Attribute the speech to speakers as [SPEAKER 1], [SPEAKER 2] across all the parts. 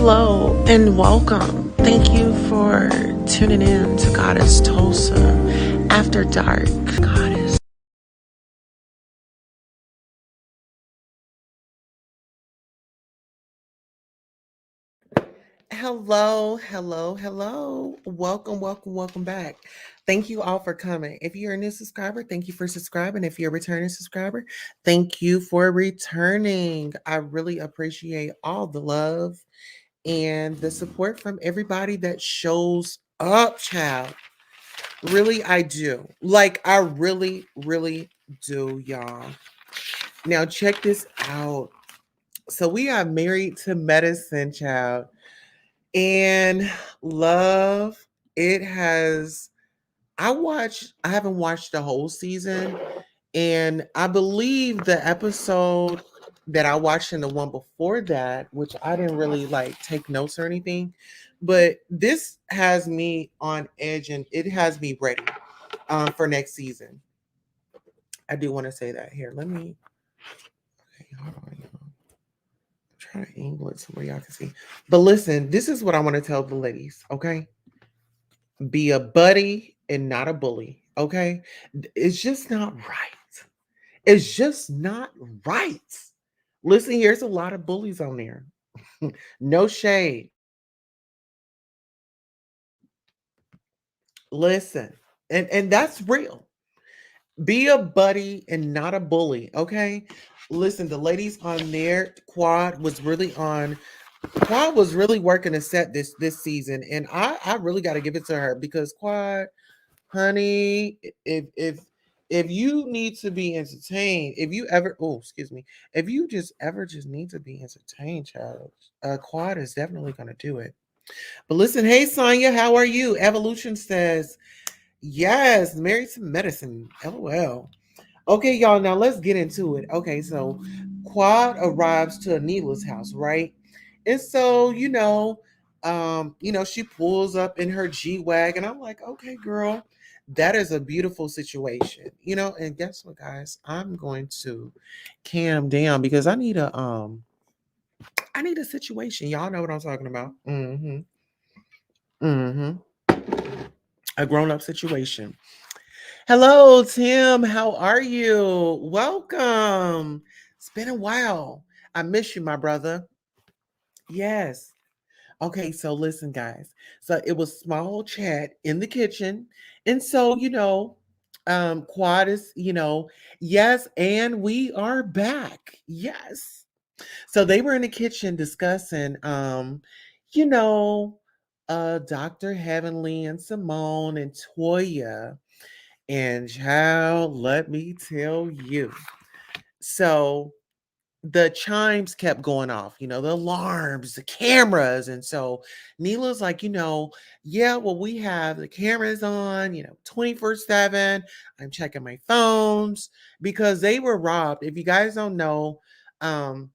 [SPEAKER 1] Hello and welcome. Thank you for tuning in to Goddess Tulsa After Dark. Goddess. Hello. Welcome back. Thank you all for coming. If you're a new subscriber, thank you for subscribing. If you're a returning subscriber, thank you for returning. I really appreciate all the love and the support from everybody that shows up, child. Really, I do. Like, I really do, y'all. Now, check this out. So, we are married to medicine, child. And love, it has. I haven't watched the whole season. And I believe the episode that I watched and the one before that, which I didn't really like take notes or anything, but this has me on edge and it has me ready for next season. I do want to say that here. Let me. Okay, hold on, y'all. I'm trying to angle it so where y'all can see. But listen, this is what I want to tell the ladies. Okay, be a buddy and not a bully. Okay, it's just not right. It's just not right. Listen, here's a lot of bullies on there. No shade. Listen, and that's real. Be a buddy and not a bully. Okay. Listen, the ladies on there, Quad was really working to set this season, and I really got to give it to her because Quad, honey, if you need to be entertained, if you ever, oh excuse me, if you just need to be entertained, child, Quad is definitely gonna do it. But listen, hey Sonya, how are you? Evolution says yes, married to medicine. LOL. Okay, y'all, now let's get into it. Okay, so Quad arrives to Anila's house, right? And so, she pulls up in her G-Wagon. I'm like, okay, girl, that is a beautiful situation. And guess what, guys? I'm going to calm down because I need a situation. Y'all know what I'm talking about. Mm-hmm. A grown-up situation. Hello, Tim. How are you? Welcome. It's been a while. I miss you, my brother. Yes. Okay, so listen, guys. So it was small chat in the kitchen. And so, Quad is, yes, and we are back. Yes. So they were in the kitchen discussing you know, Dr. Heavenly and Simone and Toya. And child, let me tell you. So the chimes kept going off, the alarms, the cameras. And so Neela's like, yeah, well, we have the cameras on, 24/7. I'm checking my phones because they were robbed. If you guys don't know, um,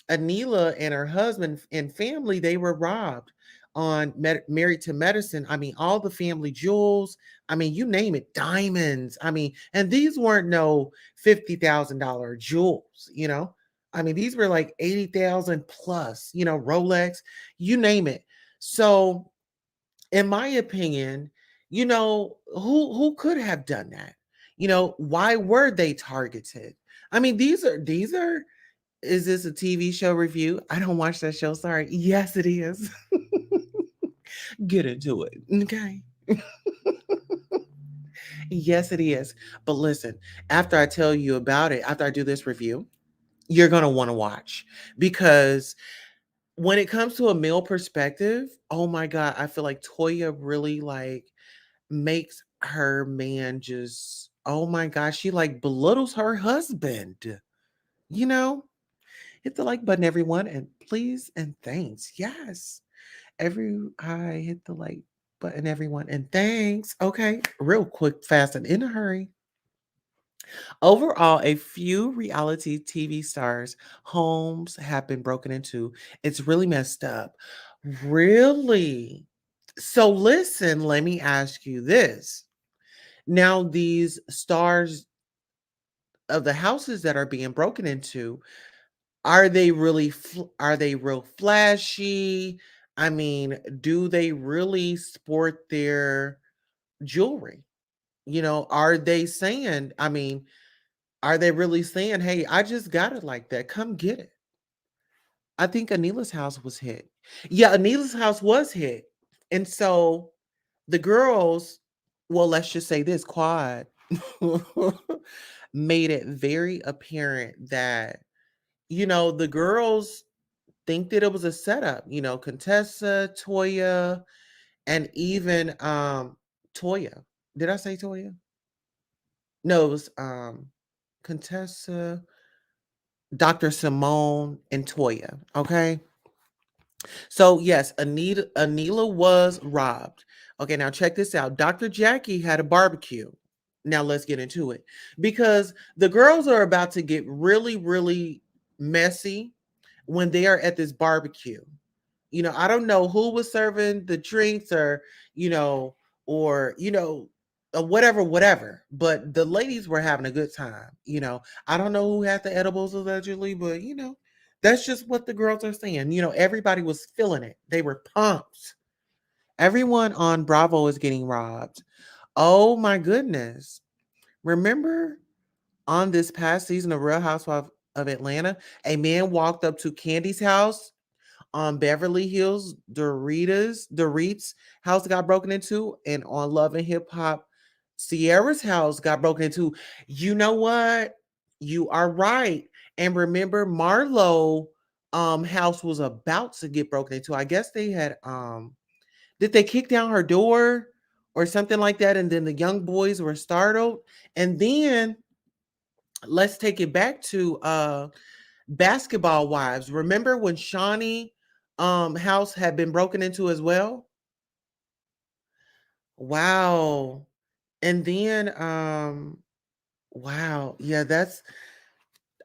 [SPEAKER 1] Anila and her husband and family, they were robbed on Married to Medicine. I mean, all the family jewels. I mean, you name it, diamonds. I mean, and these weren't no $50,000 jewels, I mean, these were like 80,000 plus, Rolex, you name it. So, in my opinion, who could have done that? Why were they targeted? I mean, these are is this a TV show review? I don't watch that show, sorry. Yes, it is. Get into it. Okay. Yes, it is. But listen, after I tell you about it, after I do this review, you're going to want to watch because when it comes to a male perspective, oh my God, I feel like Toya really like makes her man just, oh my gosh, she like belittles her husband. You know, hit the like button, everyone, and please and thanks. Yes, I hit the like button, everyone, and thanks. Okay, real quick, fast, and in a hurry. Overall, a few reality TV stars' homes have been broken into. It's really messed up. Really? So, listen, let me ask you this. Now, these stars of the houses that are being broken into, are they real flashy? I mean, do they really sport their jewelry? Are they saying, I mean, are they really saying, hey, I just got it like that. Come get it. I think Anila's house was hit. Yeah, Anila's house was hit. And so the girls, well, let's just say this quad made it very apparent that, the girls think that it was a setup, Contessa, Toya, and even Toya. Did I say Toya? No, it was Contessa, Dr. Simone, and Toya. Okay. So yes, Anila was robbed. Okay, now check this out. Dr. Jackie had a barbecue. Now let's get into it. Because the girls are about to get really, really messy when they are at this barbecue. I don't know who was serving the drinks you know, or whatever. But the ladies were having a good time. I don't know who had the edibles allegedly, but that's just what the girls are saying. Everybody was feeling it. They were pumped. Everyone on Bravo is getting robbed. Oh my goodness. Remember on this past season of Real Housewives of Atlanta, a man walked up to Candy's house on Beverly Hills. Dorit's house got broken into, and on Love and Hip Hop, Sierra's house got broken into. You know what? You are right. And remember, Marlo house was about to get broken into. I guess they had did they kick down her door or something like that? And then the young boys were startled. And then let's take it back to Basketball Wives. Remember when Shawnee house had been broken into as well? Wow. And then wow. Yeah, that's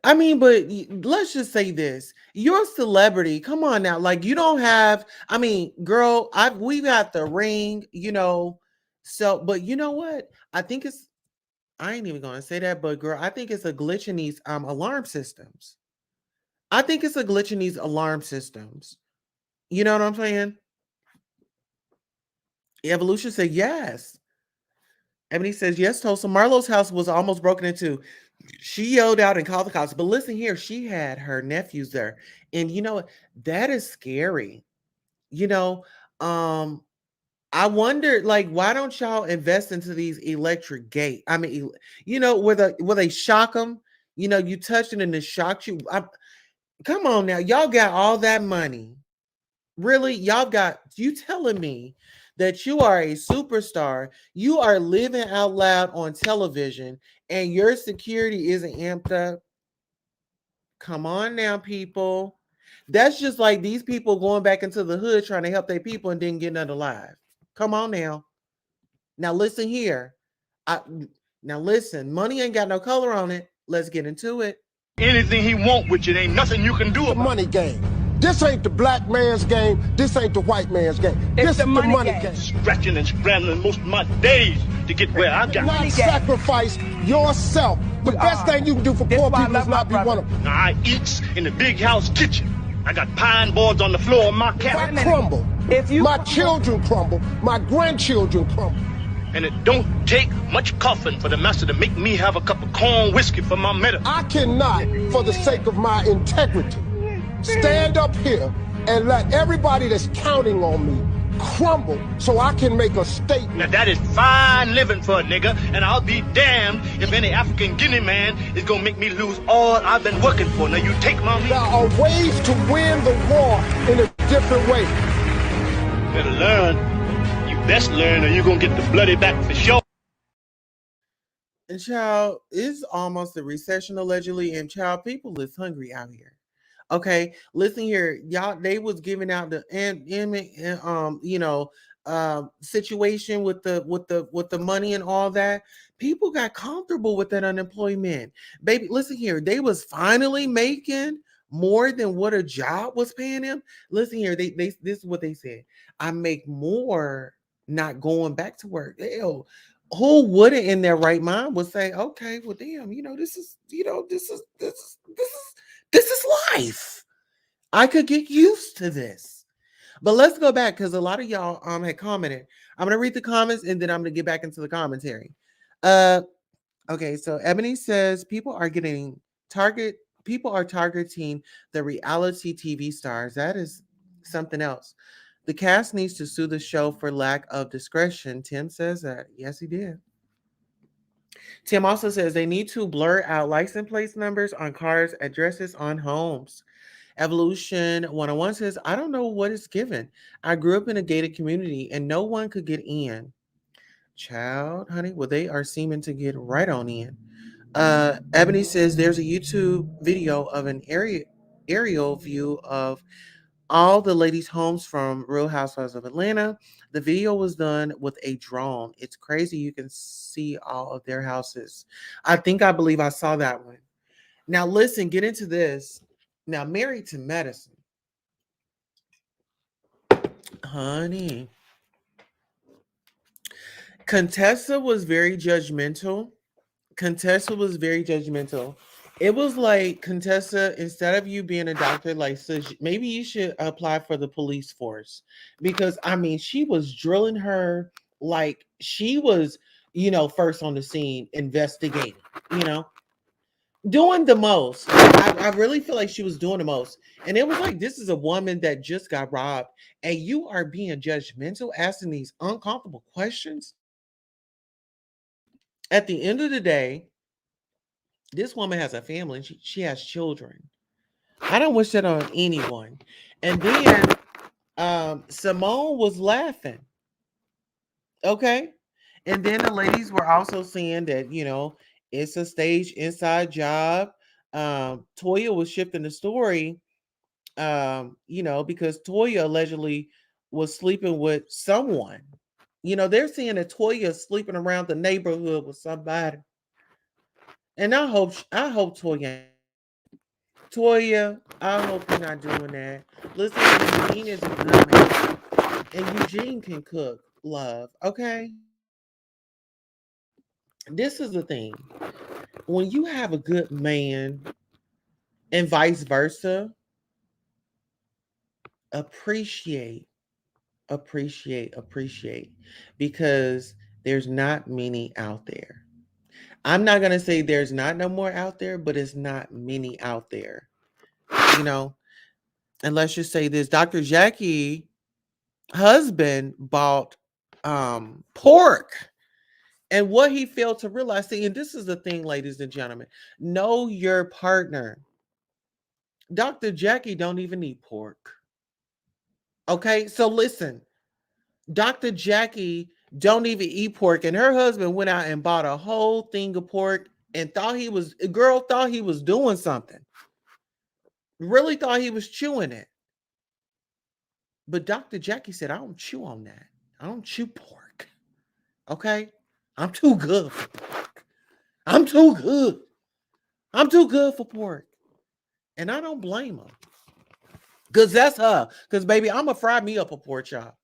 [SPEAKER 1] I mean, but let's just say this. You're a celebrity. Come on now. Like you don't have, I mean, girl, we got the ring. So, but you know what? I ain't even gonna say that, but girl, I think it's a glitch in these alarm systems. I think it's a glitch in these alarm systems. You know what I'm saying? Evolution said yes. Ebony says yes, Tulsa. Marlo's house was almost broken into. She yelled out and called the cops. But listen here, she had her nephews there. And that is scary. You know, um, I wonder, like, why don't y'all invest into these electric gate? I mean, where they shock them. You touch it and it shocks you. Come on now, y'all got all that money. Really, you telling me that you are a superstar, you are living out loud on television, and your security isn't amped up? Come on now, people. That's just like these people going back into the hood trying to help their people and didn't get none alive. Come on now. Now listen here. I Now listen, money ain't got no color on it. Let's get into it.
[SPEAKER 2] Anything he want with you, ain't nothing you can do about it.
[SPEAKER 3] Money game. This ain't the black man's game. This ain't the white man's game. This is the money game.
[SPEAKER 2] Scratching and scrambling most of my days to get where I got.
[SPEAKER 3] Not sacrifice yourself. The best thing you can do for poor people is not be one of them.
[SPEAKER 2] Now, I eats in the big house kitchen. I got pine boards on the floor of my cabin.
[SPEAKER 3] I crumble. My children crumble. My grandchildren crumble.
[SPEAKER 2] And it don't take much coughing for the master to make me have a cup of corn whiskey for my medicine.
[SPEAKER 3] I cannot, for the sake of my integrity, stand up here and let everybody that's counting on me crumble so I can make a statement.
[SPEAKER 2] Now that is fine living for a nigga, and I'll be damned if any African Guinea man is gonna make me lose all I've been working for. Now you take my
[SPEAKER 3] There are ways to win the war in a different way.
[SPEAKER 2] Better learn. Best learn or you're gonna get the bloody back for sure.
[SPEAKER 1] And child, it's almost a recession allegedly, and child, people is hungry out here. Okay, listen here, y'all. They was giving out the situation with the money and all that. People got comfortable with that unemployment, baby. Listen here, they was finally making more than what a job was paying them. Listen here, they this is what they said. I make more not going back to work. Ew. Who wouldn't in their right mind would say, okay, well, damn, this is life. I could get used to this. But let's go back because a lot of y'all had commented. I'm gonna read the comments and then I'm gonna get back into the commentary. Uh okay, so Ebony says target people are targeting the reality TV stars. That is something else. The cast needs to sue the show for lack of discretion. Tim says that. Yes, he did. Tim also says they need to blur out license plate numbers on cars, addresses on homes. Evolution 101 says, I don't know what is given. I grew up in a gated community and no one could get in. Child, honey, well, they are seeming to get right on in. Ebony says there's a YouTube video of an aerial view of all the ladies' homes from Real Housewives of Atlanta. The video was done with a drone. It's crazy. You can see all of their houses. I believe I saw that one. Now, listen, get into this. Now, Married to Medicine, honey. Contessa was very judgmental. Contessa was very judgmental. It was like, Contessa, instead of you being a doctor, like, maybe you should apply for the police force because I mean, she was drilling her like she was, first on the scene investigating, you know, doing the most. I really feel like she was doing the most. And it was like, this is a woman that just got robbed, and you are being judgmental, asking these uncomfortable questions. At the end of the day, this woman has a family and she has children. I don't wish that on anyone. And then Simone was laughing. Okay. And then the ladies were also saying that, it's a stage inside job. Toya was shifting the story, because Toya allegedly was sleeping with someone. They're saying that Toya is sleeping around the neighborhood with somebody. And I hope Toya, I hope you're not doing that. Listen, Eugene is a good man. And Eugene can cook, love. Okay? This is the thing. When you have a good man and vice versa, appreciate, appreciate. Because there's not many out there. I'm not going to say there's not no more out there, but it's not many out there. You know, and let's just say this, Dr. Jackie husband bought pork, and what he failed to realize, see, and this is the thing, ladies and gentlemen, know your partner. Dr. Jackie don't even eat pork. Okay, so listen, Dr. Jackie don't even eat pork, and her husband went out and bought a whole thing of pork and thought he was doing something, really thought he was chewing it. But Dr. Jackie said, I don't chew on that. I don't chew pork. Okay? I'm too good for pork. I'm too good. I'm too good for pork. And I don't blame her. Because that's her. Because, baby, I'm going to fry me up a pork chop.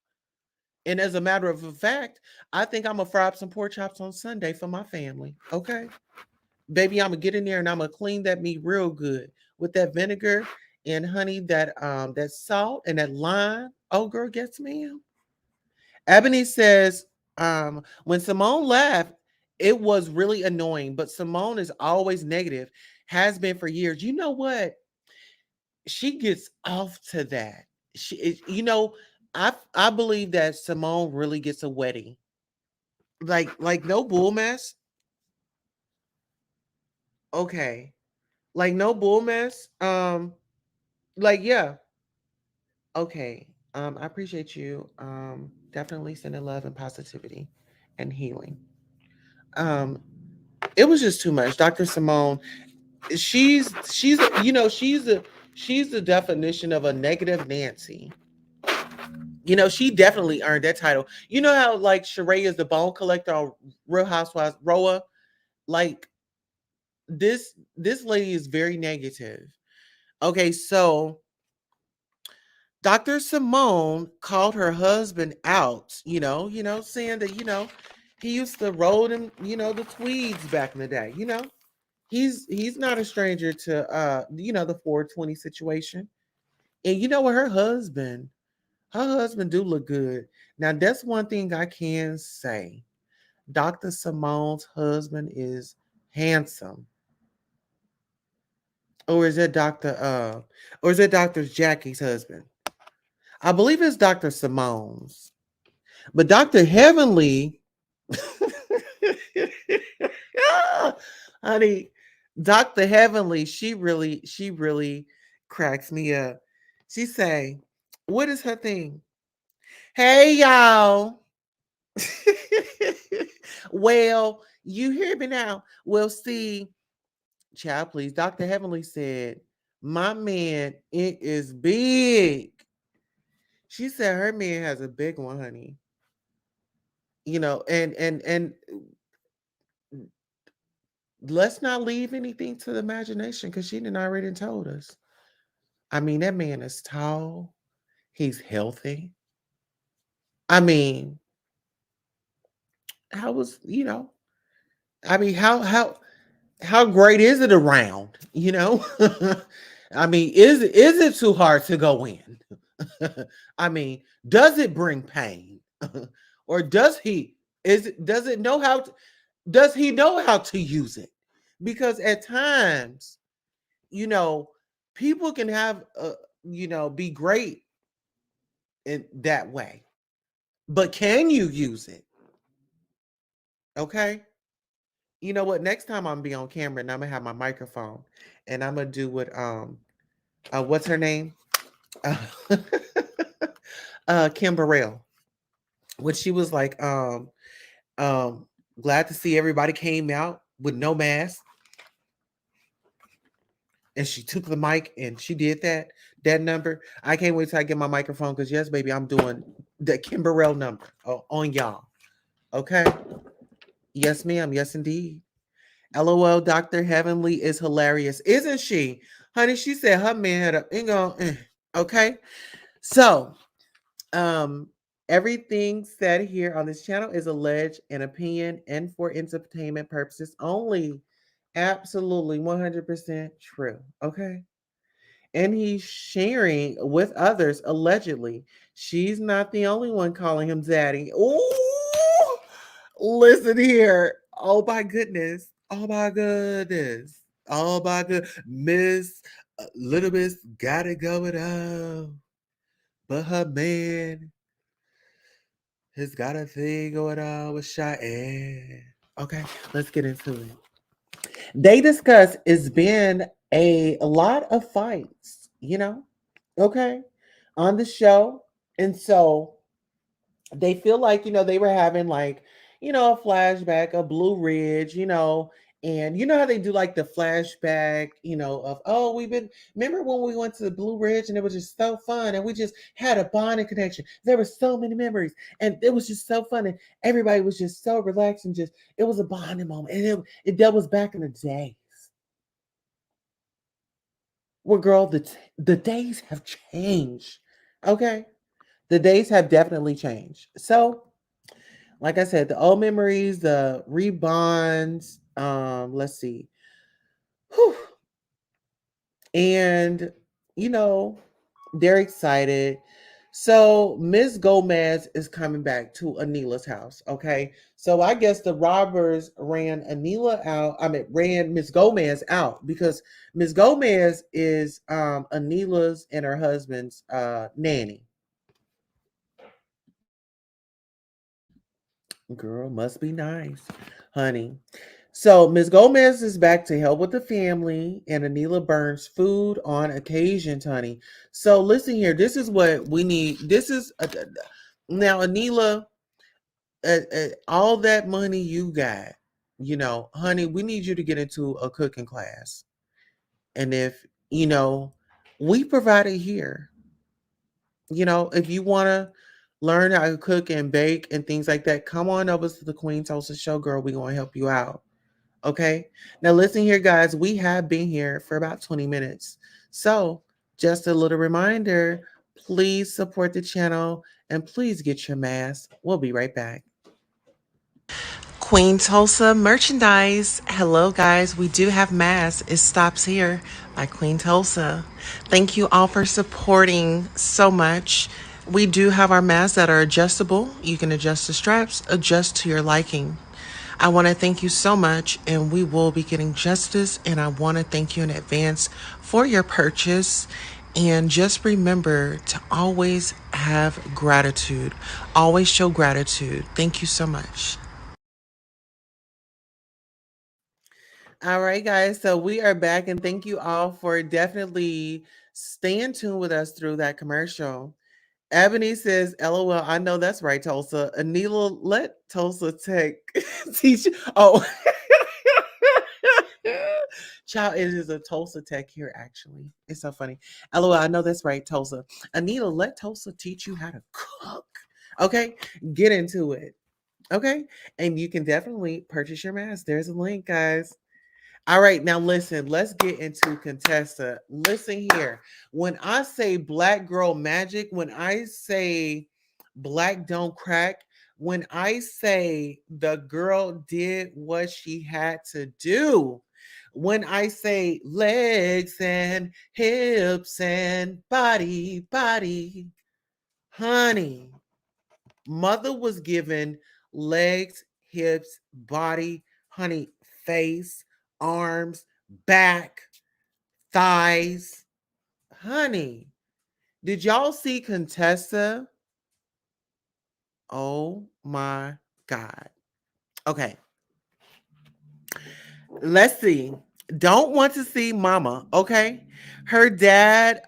[SPEAKER 1] And as a matter of fact, I think I'm going to fry up some pork chops on Sunday for my family. Okay? Baby, I'm going to get in there and I'm going to clean that meat real good with that vinegar and, honey, that salt and that lime. Oh, girl, gets me. Ebony says, when Simone left, it was really annoying, but Simone is always negative, has been for years. You know what? She gets off to that. I believe that Simone really gets a wedding. Like no bull mess. Okay. Like no bull mess. Yeah. Okay. I appreciate you. Definitely sending love and positivity and healing. Um, it was just too much. Dr. Simone, she's the definition of a negative Nancy. She definitely earned that title. You know how like Sheree is the bone collector on Real Housewives, Roa? Like this lady is very negative. Okay, so Dr. Simone called her husband out, saying that, he used to roll them, the tweeds back in the day, He's not a stranger to the 420 situation. And you know what, her husband Her husband do look good. Now that's one thing I can say. Dr. Simone's husband is handsome. Or is it Dr. Jackie's husband? I believe it's Dr. Simone's. But Dr. Heavenly, honey, Dr. Heavenly, she really cracks me up. She say, what is her thing? Hey y'all. Well, you hear me now. Well, see, child, please. Dr. Heavenly said, my man, it is big. She said her man has a big one, honey. You know, and let's not leave anything to the imagination because she didn't already told us. I mean, that man is tall. He's healthy. I mean, how was, I mean, how great is it around, I mean, is it too hard to go in? I mean, does it bring pain? Or does it know how to, does he know how to use it? Because at times, you know, people can have be great in that way. But can you use it? Okay? You know what? Next time I'm gonna be on camera and I'm gonna have my microphone and I'm gonna do what what's her name? Uh, Kim Burrell. When she was like, glad to see everybody came out with no mask. And she took the mic and she did that number. I can't wait till I get my microphone because yes, baby, I'm doing the Kim Burrell number on y'all. Okay. Yes, ma'am. Yes, indeed. LOL, Dr. Heavenly is hilarious, isn't she? Honey, she said her man had okay. So, everything said here on this channel is alleged and opinion and for entertainment purposes only. Absolutely 100% true. Okay. And he's sharing with others allegedly. She's not the only one calling him daddy. Oh, listen here. Oh my goodness. Oh my goodness. Oh my good. Miss Little Miss got it going on. But her man has got a thing going on with Cheyenne. Okay, let's get into it. They discuss it's been a lot of fights, okay, on the show. And so they feel like, they were having like, a flashback of Blue Ridge, and you know how they do like the flashback, of, oh, remember when we went to the Blue Ridge and it was just so fun and we just had a bonding connection. There were so many memories and it was just so fun and everybody was just so relaxed and just, it was a bonding moment. And that was back in the days. Well, girl, the days have changed. Okay. The days have definitely changed. So, like I said, the old memories, the rebonds, let's see. Whew. And, they're excited. So Miss Gomez is coming back to Anila's house. Okay. So I guess the robbers ran ran Miss Gomez out because Miss Gomez is Anila's and her husband's nanny. Girl, must be nice, honey. So Ms. Gomez is back to help with the family, and Anila burns food on occasion, honey. So listen here, this is what we need. This is now, Anila, all that money you got, honey, we need you to get into a cooking class. And if we provide it here. If you want to learn how to cook and bake and things like that, come on over to the Queen Tulsa Show, girl. We're going to help you out. Okay. Now, listen here, guys. We have been here for about 20 minutes. So, just a little reminder, please support the channel and please get your mask. We'll be right back. Queen Tulsa merchandise. Hello, guys. We do have masks. It stops here by Queen Tulsa. Thank you all for supporting so much. We do have our masks that are adjustable. You can adjust the straps, adjust to your liking. I want to thank you so much, and we will be getting justice. And I want to thank you in advance for your purchase. And just remember to always have gratitude, always show gratitude. Thank you so much. All right, guys. So we are back, and thank you all for definitely staying tuned with us through that commercial. Ebony says, LOL, I know that's right, Tulsa. Anila, let Tulsa Tech teach. Oh, child, it is a Tulsa Tech here, actually. It's so funny. LOL, I know that's right, Tulsa. Anila, let Tulsa teach you how to cook. Okay, get into it. Okay, and you can definitely purchase your mask. There's a link, guys. All right, now listen, let's get into Contessa. Listen here. When I say black girl magic, when I say black don't crack, when I say the girl did what she had to do, when I say legs and hips and body, honey, mother was given legs, hips, body, honey, face, arms, back, thighs. Honey, did y'all see Contessa? Oh my God. Okay. Let's see. Don't want to see mama, okay? Her dad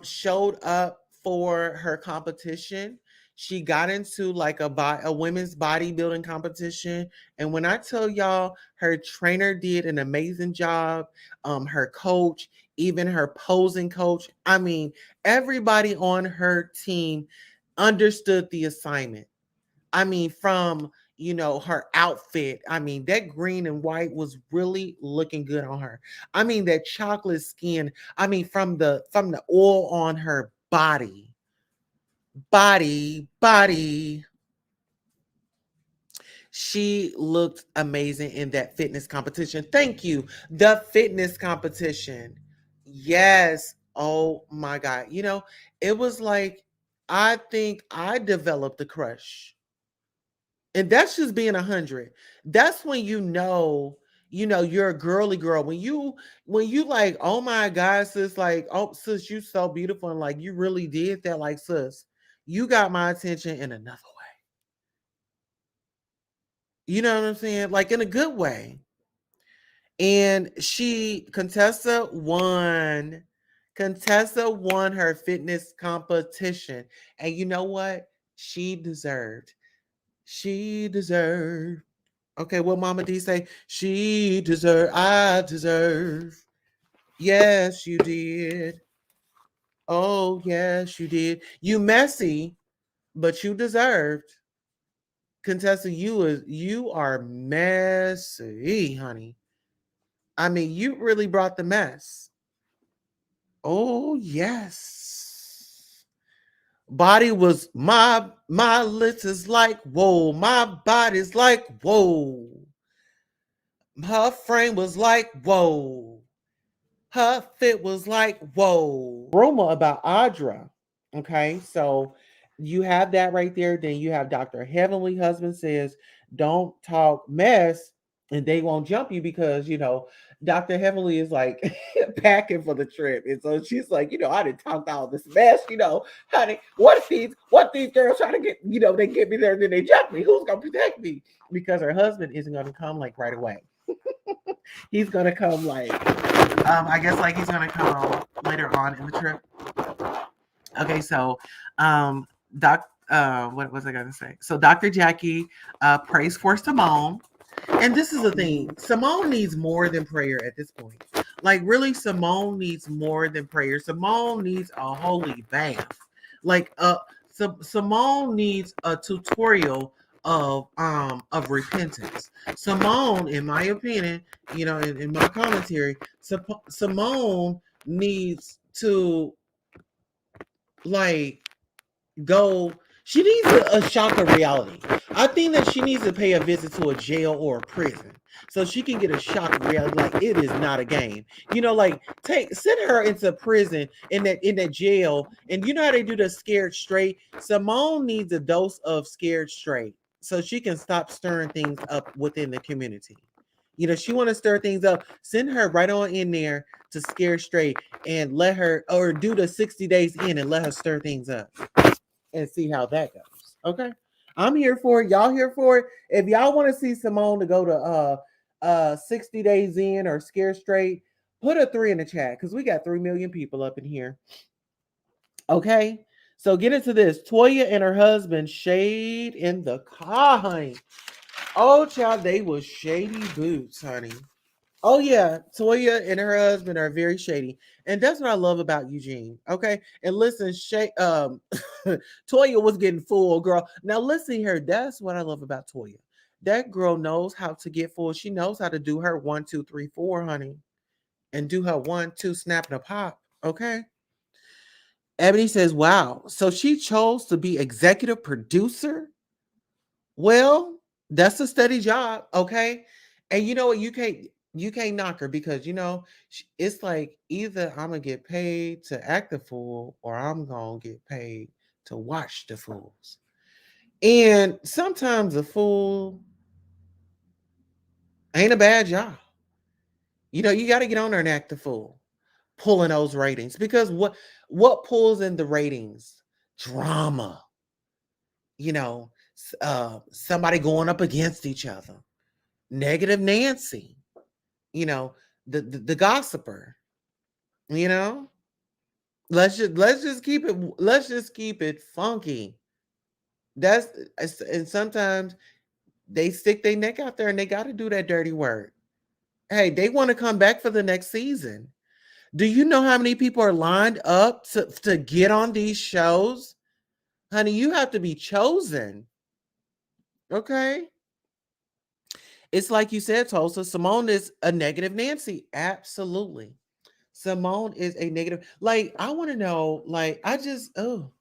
[SPEAKER 1] showed up for her competition. She got into like a women's bodybuilding competition, and when I tell y'all her trainer did an amazing job, her coach, even her posing coach, I mean, everybody on her team understood the assignment. I mean, from her outfit. I mean, that green and white was really looking good on her. I mean, that chocolate skin. I mean, from the oil on her body. She looked amazing in that fitness competition. Thank you. The fitness competition. Yes. Oh my God. It was like I think I developed a crush, and that's just being 100. That's when you're a girly girl. When you like, oh my God, sis, like, oh sis, you so beautiful, and like you really did that, like, sis, you got my attention in another way. You know what I'm saying? Like in a good way. And Contessa won her fitness competition. And you know what? She deserved. Okay, what Mama D say? I deserve. Yes, you did. Oh, yes, you did. You messy, but you deserved. Contessa, you are messy, honey. I mean, you really brought the mess. Oh, yes. Body was my lips is like whoa. My body's like whoa. Her frame was like whoa. Her fit was like, whoa. Rumor about Audra. Okay, so you have that right there. Then you have Dr. Heavenly Husband says, don't talk mess, and they won't jump you because Dr. Heavenly is like packing for the trip. And so she's like, I didn't talk all this mess, honey. What these girls trying to get, they get me there, then they jump me. Who's gonna protect me? Because her husband isn't gonna come like right away. He's gonna come like I guess like he's gonna come later on in the trip. Okay, so doc what was I gonna say? So Dr. Jackie prays for Simone. And this is the thing. Simone needs more than prayer at this point. Like really, Simone needs more than prayer. Simone needs a holy bath. Like Simone needs a tutorial of repentance. Simone, in my opinion, in my commentary, Simone needs to like go. She needs a shock of reality. I think that she needs to pay a visit to a jail or a prison. so she can get a shock of reality. Like it is not a game. Like send her into prison in that jail. And you know how they do the scared straight? Simone needs a dose of scared straight so she can stop stirring things up within the community. She want to stir things up. Send her right on in there to scare straight and let her, or do the 60 days in and let her stir things up and see how that goes. Okay. I'm here for it. Y'all here for it. If y'all want to see Simone to go to 60 days in or scare straight, put a 3 in the chat because we got 3 million people up in here. Okay. So get into this. Toya and her husband shade in the car, honey. Oh, child, they was shady boots, honey. Oh yeah, Toya and her husband are very shady, and that's what I love about Eugene. Okay, and listen, Toya was getting full, girl. Now listen here, that's what I love about Toya. That girl knows how to get full. She knows how to do her 1, 2, 3, 4, honey, and do her 1, 2, snap and a pop. Okay. Ebony says, "Wow, so she chose to be executive producer." Well, that's a steady job, okay? And you know what? You can't knock her because it's like either I'm gonna get paid to act the fool or I'm gonna get paid to watch the fools. And sometimes a fool ain't a bad job. You got to get on there and act the fool, pulling those ratings because what pulls in the ratings? Drama. Somebody going up against each other. Negative Nancy, the gossiper, you know. Let's just keep it funky. And sometimes they stick their neck out there and they got to do that dirty work. Hey, they want to come back for the next season. Do you know how many people are lined up to get on these shows? Honey, you have to be chosen. Okay. It's like you said, Tulsa. Simone is a negative Nancy. Absolutely. Simone is a negative. Like, I want to know, like, mm-mm.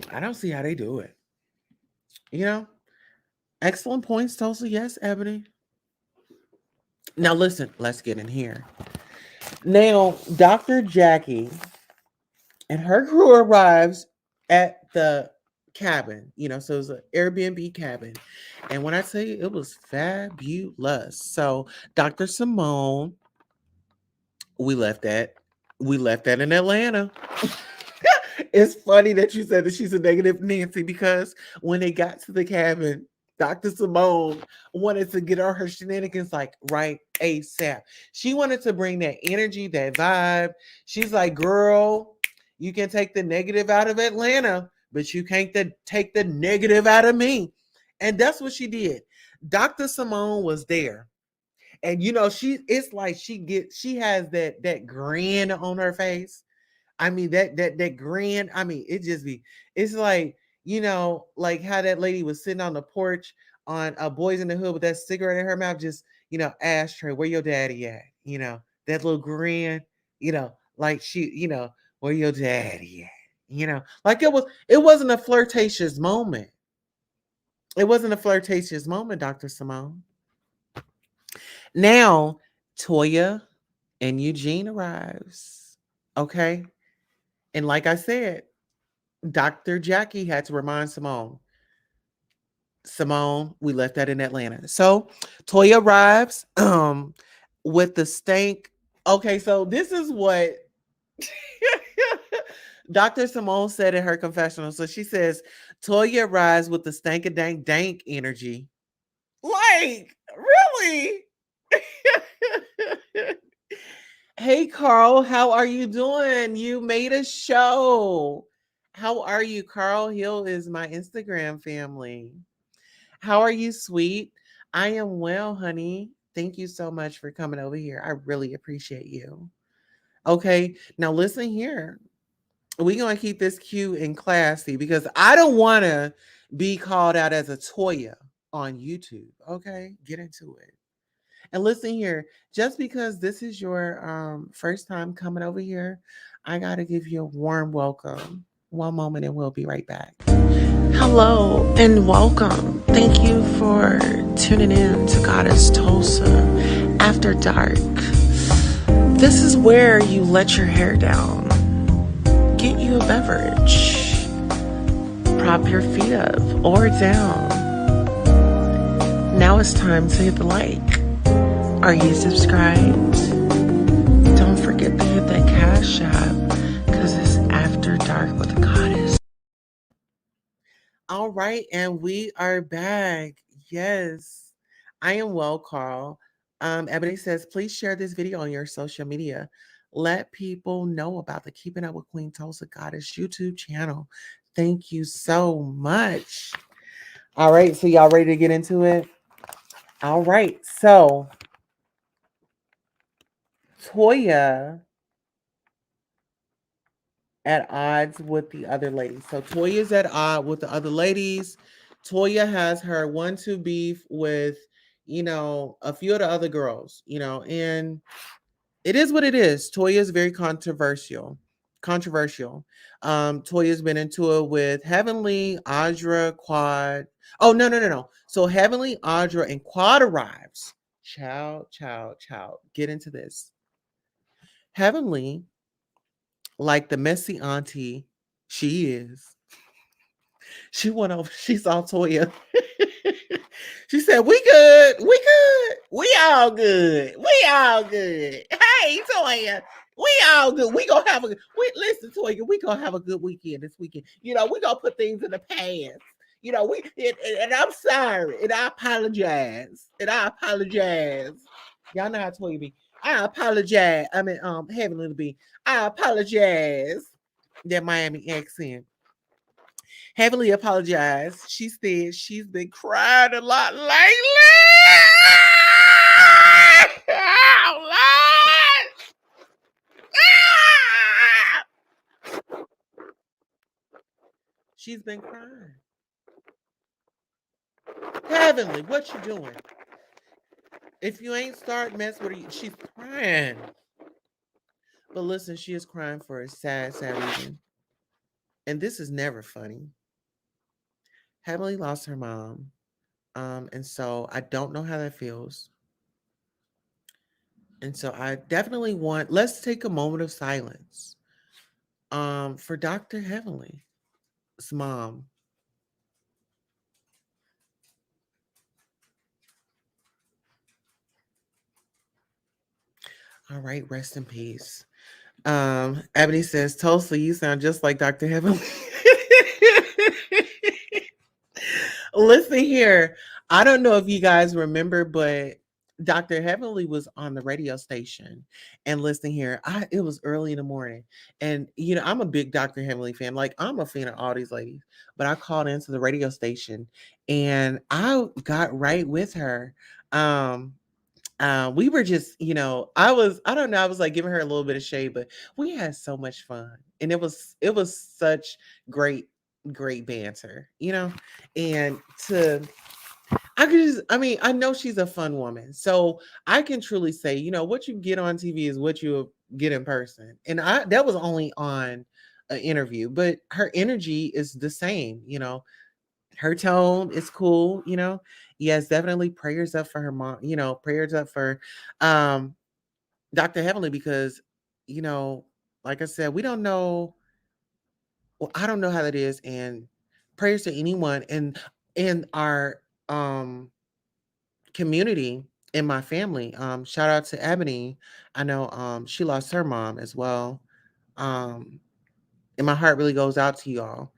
[SPEAKER 1] I don't see how they do it. Excellent points, Tulsa. Yes, Ebony. Now, listen, let's get in here. Now, Dr. Jackie and her crew arrives at the cabin, so it's an Airbnb cabin. And when I tell you, it was fabulous. So Dr. Simone, we left that in Atlanta. It's funny that you said that she's a negative Nancy because when they got to the cabin, Dr. Simone wanted to get on her shenanigans like right ASAP. She wanted to bring that energy, that vibe. She's like, girl, you can take the negative out of Atlanta, but you can't take the negative out of me. And that's what she did. Dr. Simone was there. And it's like she has that grin on her face. I mean, that grin, I mean, it's like, like how that lady was sitting on the porch on Boys in the Hood with that cigarette in her mouth, just, ashtray, where your daddy at? That little grin, like where your daddy at? Like it wasn't a flirtatious moment. It wasn't a flirtatious moment, Dr. Simone. Now, Toya and Eugene arrives. Okay. And like I said, Dr. Jackie had to remind Simone, we left that in Atlanta. So Toya arrives with the stank. Okay, so this is what Dr. Simone said in her confessional. So she says, Toya arrives with the stank-a-dank-dank energy. Like, really? Hey, Carl, how are you doing? You made a show. How are you? Carl Hill is my Instagram family. How are you, sweet? I am well, honey. Thank you so much for coming over here. I really appreciate you. Okay, now listen here. We're going to keep this cute and classy because I don't want to be called out as a Toya on YouTube. Okay, get into it. And listen here, just because this is your first time coming over here, I got to give you a warm welcome. One moment and we'll be right back. Hello and welcome. Thank you for tuning in to Goddess Tulsa After Dark. This is where you let your hair down, get you a beverage, prop your feet up or down. Now it's time to hit the like. Are you subscribed? Don't forget to hit that cash app because it's After Dark with the Goddess. All right, and we are back. Yes, I am well, Carl. Ebony says, please share this video on your social media. Let people know about the Keeping Up with Queen Tulsa Goddess YouTube channel. Thank you so much. All right, so y'all ready to get into it? All right, so Toya at odds with the other ladies. So Toya's at odds with the other ladies. Toya has her 1-2 beef with, a few of the other girls, and it is what it is. Toya is very controversial. Toya's been into it with Heavenly, Audra, Quad. Oh, no. So Heavenly, Audra, and Quad arrives. Child. Get into this. Heavenly, like the messy auntie she is, she went over, she saw Toya. She said, we good. We all good. Hey, Toya, we all good. We gonna have listen, Toya, we gonna have a good weekend this weekend. We gonna put things in the past. And I'm sorry, and I apologize. Y'all know how Toya be. I apologize. Heavenly to be. I apologize. That Miami accent. Heavily apologized. She said she's been crying a lot lately. Oh, Lord. She's been crying. Heavenly, what you doing? If you ain't start mess with her, she's crying. But listen, she is crying for a sad reason. And this is never funny. Heavenly lost her mom. And so I don't know how that feels. And so I definitely let's take a moment of silence for Dr. Heavenly's mom. All right, rest in peace. Ebony says, Tulsa, you sound just like Dr. Heavenly. Listen here. I don't know if you guys remember, but Dr. Heavenly was on the radio station, and listen here, it was early in the morning, and I'm a big Dr. Heavenly fan. Like, I'm a fan of all these ladies, but I called into the radio station and I got right with her. We were just, I don't know, I was like giving her a little bit of shade, but we had so much fun, and it was such great banter, and I know she's a fun woman. So I can truly say, what you get on TV is what you get in person. And that was only on an interview, but her energy is the same, her tone is cool, Yes, definitely prayers up for her mom, prayers up for Dr. Heavenly, because, like I said, we don't know. Well, I don't know how that is. And prayers to anyone in our community, in my family. Shout out to Ebony. I know she lost her mom as well. Um, and my heart really goes out to y'all.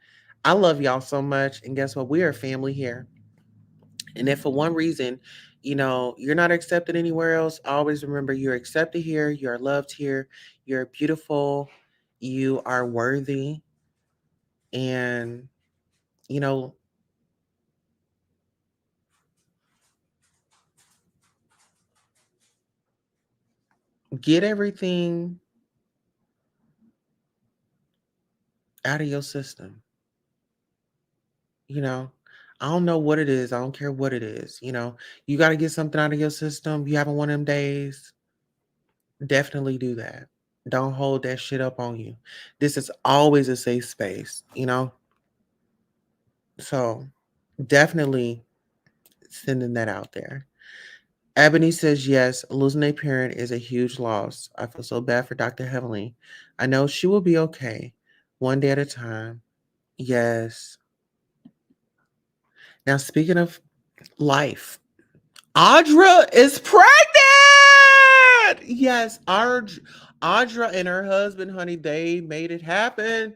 [SPEAKER 1] I love y'all so much. And guess what? We are family here. And if for one reason, you're not accepted anywhere else, always remember you're accepted here, you're loved here, you're beautiful, you are worthy. And, you know, get everything out of your system. I don't know what it is. I don't care what it is. You got to get something out of your system. You having one of them days, definitely do that. Don't hold that shit up on you. This is always a safe space. So definitely sending that out there. Ebony says yes, losing a parent is a huge loss. I feel so bad for Dr. Heavenly. I know she will be okay, one day at a time. Yes. Now speaking of life, Audra is pregnant. Yes, Audra and her husband, honey, they made it happen.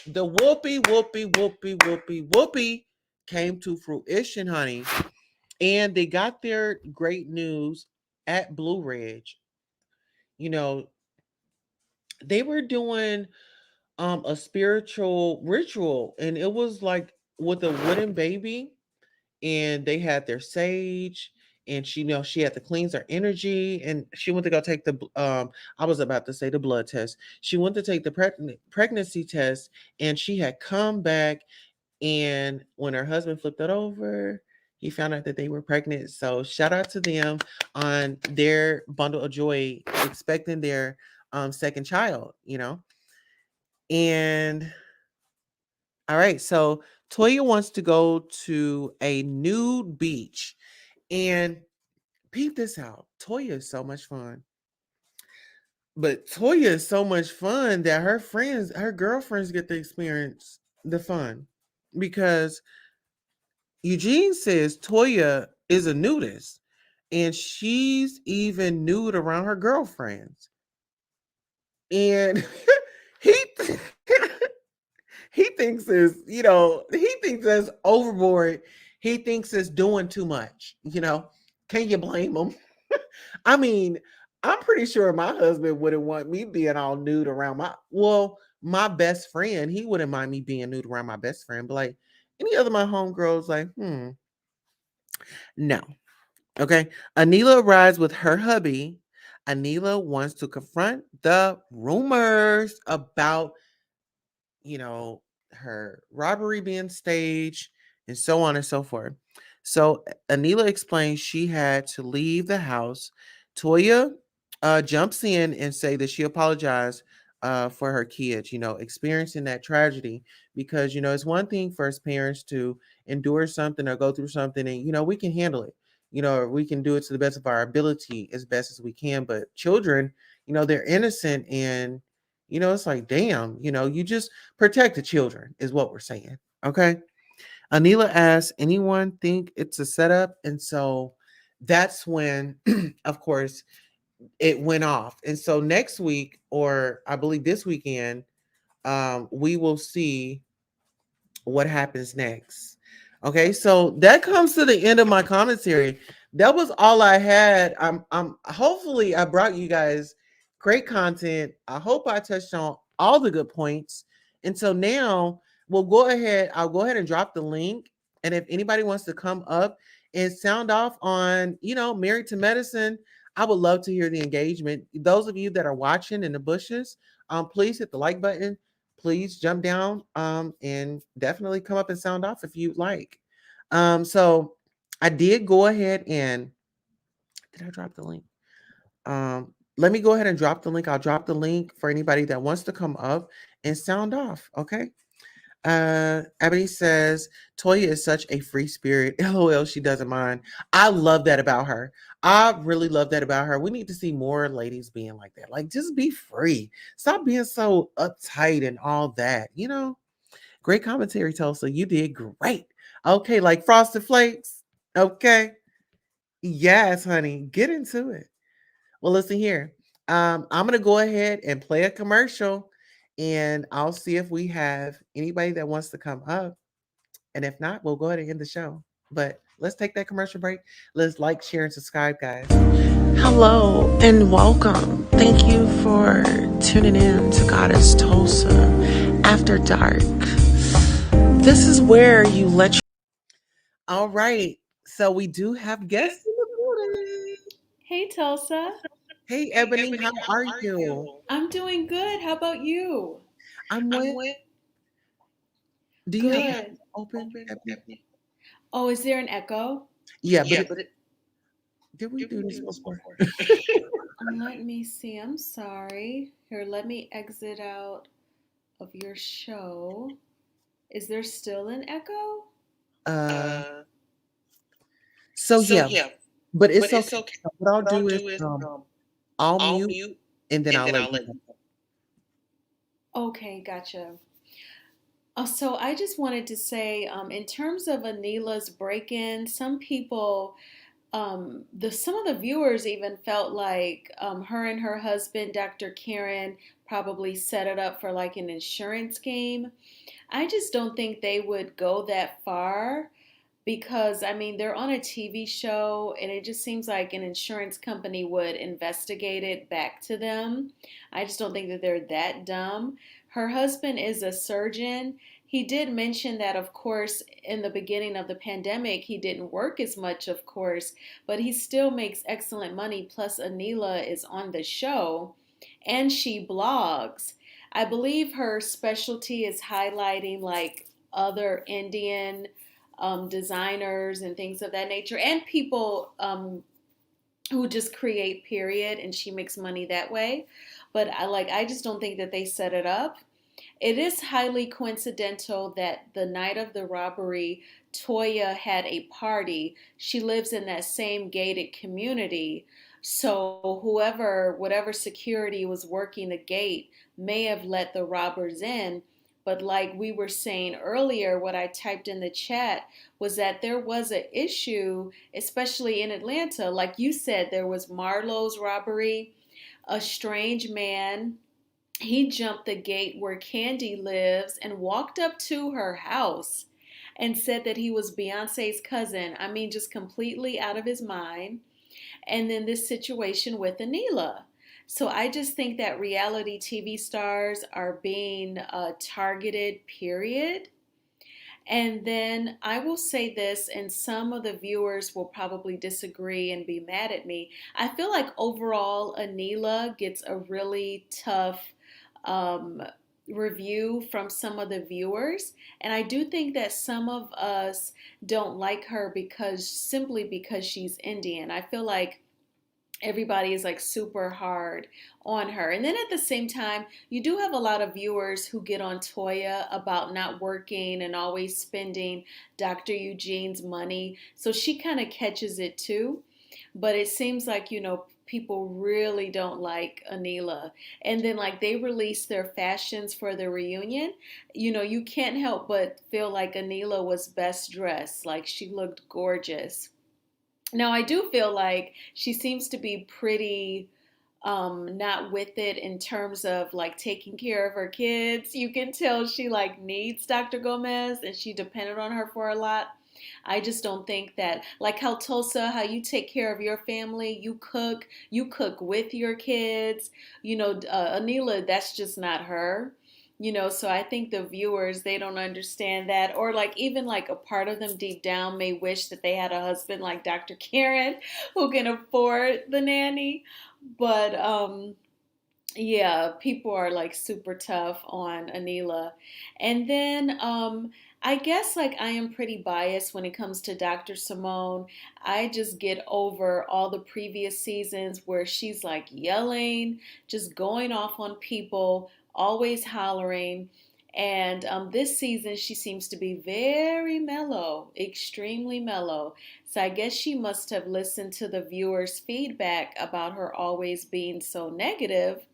[SPEAKER 1] The whoopee came to fruition, honey. And they got their great news at Blue Ridge. You know, they were doing a spiritual ritual, and it was like with a wooden baby, and they had their sage, and she had to cleanse her energy, and she went to go take the I was about to say the blood test. She went to take the pregnancy test, and she had come back, and when her husband flipped it over, he found out that they were pregnant. So shout out to them on their bundle of joy, expecting their second child, And all right, so Toya wants to go to a nude beach. And peep this out. Toya is so much fun. But Toya is so much fun that her girlfriends get to experience the fun. Because Eugene says Toya is a nudist. And she's even nude around her girlfriends. And he he thinks he thinks it's overboard. He thinks it's doing too much. Can you blame him? I mean, I'm pretty sure my husband wouldn't want me being all nude around my best friend. He wouldn't mind me being nude around my best friend. But like any other my homegirls, like, no. Okay. Anila arrives with her hubby. Anila wants to confront the rumors about her robbery being staged and so on and so forth. So Anila explains she had to leave the house. Toya jumps in and say that she apologized for her kids, experiencing that tragedy because, it's one thing for us parents to endure something or go through something and, we can handle it. We can do it to the best of our ability as best as we can. But children, they're innocent and, it's like, damn, you just protect the children is what we're saying. Okay. Anila asks, anyone think it's a setup? And so that's when, of course, it went off. And so next week, or I believe this weekend, we will see what happens next. Okay, so that comes to the end of my commentary. That was all I had. I'm hopefully I brought you guys great content. I hope I touched on all the good points. And so now I'll go ahead and drop the link. And if anybody wants to come up and sound off on, Married to Medicine, I would love to hear the engagement. Those of you that are watching in the bushes, please hit the like button, please jump down and definitely come up and sound off if you'd like. So I did go ahead and did I drop the link? Let me go ahead and drop the link. I'll drop the link for anybody that wants to come up and sound off. Okay. Ebony says Toya is such a free spirit. LOL, she doesn't mind. I love that about her. I really love that about her. We need to see more ladies being like that. Like, just be free. Stop being so uptight and all that. Great commentary, Tulsa. You did great. Okay, like Frosted Flakes. Okay. Yes, honey. Get into it. Well, listen here. I'm gonna go ahead and play a commercial, and I'll see if we have anybody that wants to come up. And if not, we'll go ahead and end the show. But let's take that commercial break. Let's like, share, and subscribe, guys. Hello and welcome. Thank you for tuning in to Goddess Tulsa After Dark. This is where you let you. All right. So we do have guests in the building.
[SPEAKER 4] Hey, Tulsa.
[SPEAKER 1] Hey, Ebony, how are you?
[SPEAKER 4] I'm doing good. How about you?
[SPEAKER 1] I'm with. Do you have
[SPEAKER 4] Good.
[SPEAKER 1] open, Ebony?
[SPEAKER 4] Oh, is there an echo?
[SPEAKER 1] Yeah, but did we do this before?
[SPEAKER 4] Let me see. I'm sorry. Here, let me exit out of your show. Is there still an echo?
[SPEAKER 1] Uh, so yeah, but it's okay. So what I'll do is I'll mute and then I'll let you know.
[SPEAKER 4] Okay, gotcha. So I just wanted to say, in terms of Anila's break-in, some people, some of the viewers even felt like her and her husband, Dr. Karen, probably set it up for like an insurance game. I just don't think they would go that far because, I mean, they're on a TV show and it just seems like an insurance company would investigate it back to them. I just don't think that they're that dumb. Her husband is a surgeon. He did mention that, of course, in the beginning of the pandemic, he didn't work as much, of course, but he still makes excellent money. Plus, Anila is on the show and she blogs. I believe her specialty is highlighting like other Indian designers and things of that nature, and people who just create, period, and she makes money that way. But I just don't think that they set it up. It is highly coincidental that the night of the robbery, Toya had a party. She lives in that same gated community. So whatever security was working the gate may have let the robbers in. But like we were saying earlier, what I typed in the chat was that there was an issue, especially in Atlanta. Like you said, there was Marlowe's robbery, a strange man, he jumped the gate where Candy lives and walked up to her house and said that he was Beyonce's cousin. I mean, just completely out of his mind. And then this situation with Anila. So I just think that reality TV stars are being targeted, period. And then I will say this, and some of the viewers will probably disagree and be mad at me. I feel like overall, Anila gets a really tough um, review from some of the viewers. And I do think that some of us don't like her simply because she's Indian. I feel like everybody is like super hard on her. And then at the same time, you do have a lot of viewers who get on Toya about not working and always spending Dr. Eugene's money. So she kind of catches it too. But it seems like, people really don't like Anila. And then like they released their fashions for the reunion. You can't help but feel like Anila was best dressed. Like she looked gorgeous. Now, I do feel like she seems to be pretty not with it in terms of like taking care of her kids. You can tell she like needs Dr. Gomez and she depended on her for a lot. I just don't think that, like how Tulsa, how you take care of your family, you cook with your kids. Anila, that's just not her. So I think the viewers, they don't understand that. Or like even like a part of them deep down may wish that they had a husband like Dr. Karen who can afford the nanny. But yeah, people are like super tough on Anila. And then I guess like I am pretty biased when it comes to Dr. Simone. I just get over all the previous seasons where she's like yelling, just going off on people, always hollering. And this season, she seems to be very mellow, extremely mellow. So I guess she must have listened to the viewers' feedback about her always being so negative.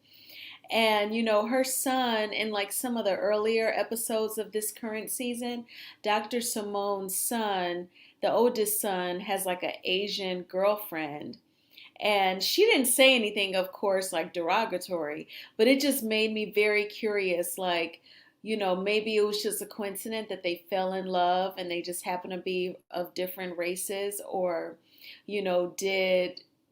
[SPEAKER 4] And her son, in like some of the earlier episodes of this current season, Dr. Simone's son, the oldest son, has like an Asian girlfriend. And she didn't say anything, of course, like derogatory, but it just made me very curious. Like, maybe it was just a coincidence that they fell in love and they just happen to be of different races, or,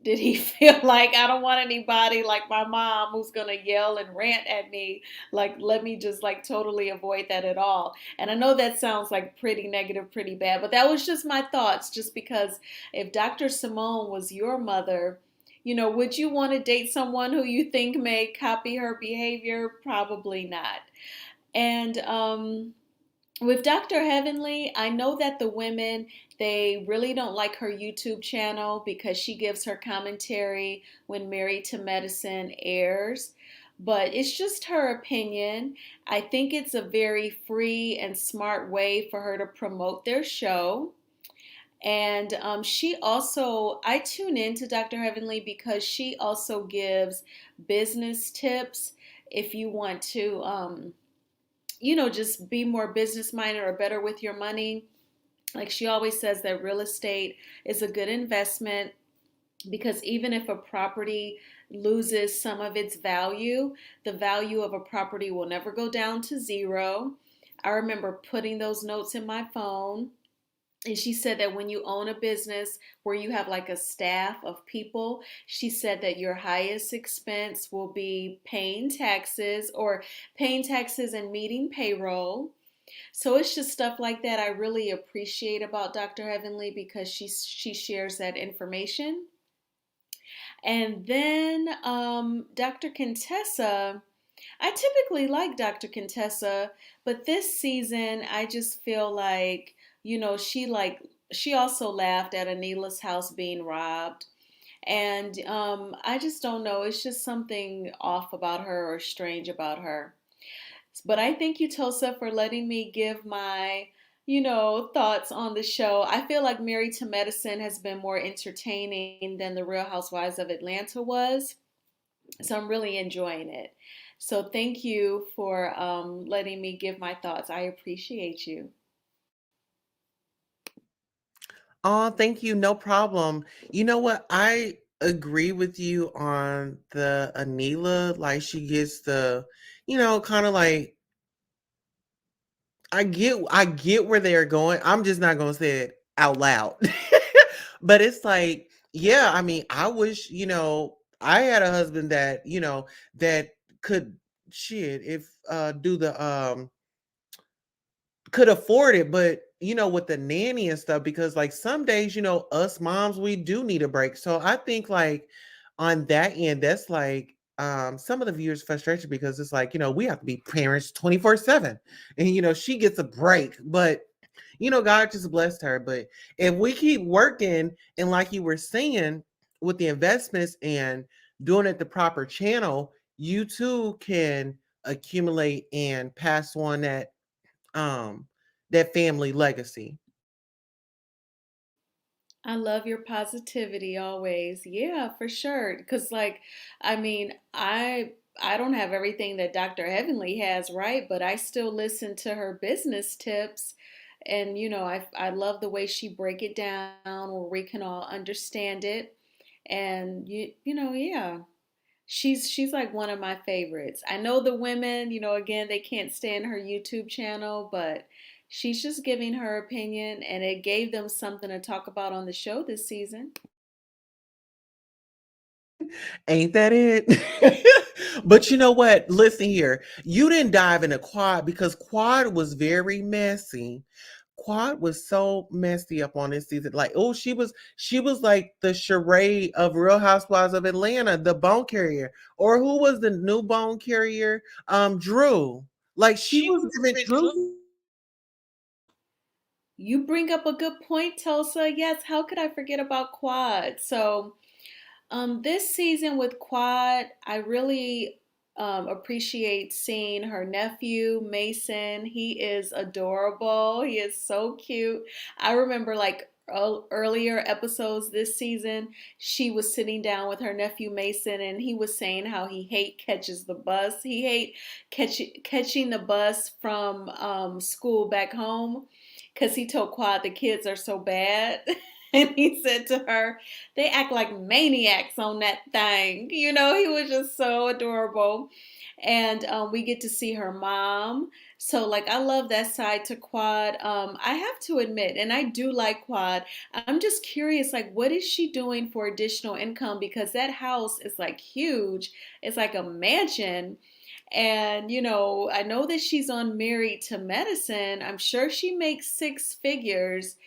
[SPEAKER 4] did he feel like I don't want anybody like my mom who's gonna yell and rant at me? Like, let me just like totally avoid that at all. And I know that sounds like pretty negative, pretty bad, but that was just my thoughts. Just because if Dr. Simone was your mother, would you want to date someone who you think may copy her behavior? Probably not. And with Dr. Heavenly, I know that the women, they really don't like her YouTube channel because she gives her commentary when Married to Medicine airs. but it's just her opinion. I think it's a very free and smart way for her to promote their show. And she also, I tune into Dr. Heavenly because she also gives business tips if you want to, just be more business minded or better with your money. Like she always says that real estate is a good investment because even if a property loses some of its value, the value of a property will never go down to zero. I remember putting those notes in my phone. And she said that when you own a business where you have like a staff of people, she said that your highest expense will be paying taxes and meeting payroll. So it's just stuff like that I really appreciate about Dr. Heavenly because she shares that information. And then Dr. Contessa, I typically like Dr. Contessa, but this season I just feel like, she also laughed at Anila's house being robbed. And I just don't know. It's just something off about her or strange about her. But I thank you, Tulsa, for letting me give my, thoughts on the show. I feel like Married to Medicine has been more entertaining than The Real Housewives of Atlanta was. So I'm really enjoying it. So thank you for letting me give my thoughts. I appreciate you.
[SPEAKER 1] Oh, thank you. No problem. You know what? I agree with you on the Anila. Like she gets the, kind of like I get where they're going. I'm just not gonna say it out loud. But it's like, yeah, I mean, I wish, I had a husband that, that could shit if do the could afford it, but with the nanny and stuff, because like some days, us moms, we do need a break. So I think like on that end, that's like some of the viewers' frustration because it's like, we have to be parents 24/7. And she gets a break, but God just blessed her. But if we keep working and like you were saying with the investments and doing it the proper channel, you too can accumulate and pass on um that family legacy.
[SPEAKER 4] I love your positivity always. Yeah, for sure. Because I mean, I don't have everything that Dr. Heavenly has, right? But I still listen to her business tips. And I love the way she break it down where we can all understand it. And yeah. She's like one of my favorites. I know the women, again, they can't stand her YouTube channel, but she's just giving her opinion and it gave them something to talk about on the show this season.
[SPEAKER 1] Ain't that it? But you know what? Listen here. You didn't dive into Quad because Quad was very messy. Quad was so messy up on this season. Like, oh, she was like the charade of Real Housewives of Atlanta, the bone carrier. Or who was the new bone carrier? Drew. Like she was giving Drew.
[SPEAKER 4] You bring up a good point, Tulsa. Yes, how could I forget about Quad? So this season with Quad, I really appreciate seeing her nephew, Mason. He is adorable. He is so cute. I remember earlier episodes this season, she was sitting down with her nephew Mason and he was saying how he catches the bus. He catching the bus from school back home because he told Quad the kids are so bad. And he said to her, they act like maniacs on that thing. He was just so adorable. And we get to see her mom. So, I love that side to Quad. I have to admit, and I do like Quad. I'm just curious, what is she doing for additional income? Because that house is huge. It's like a mansion. And, I know that she's on Married to Medicine. I'm sure she makes six figures.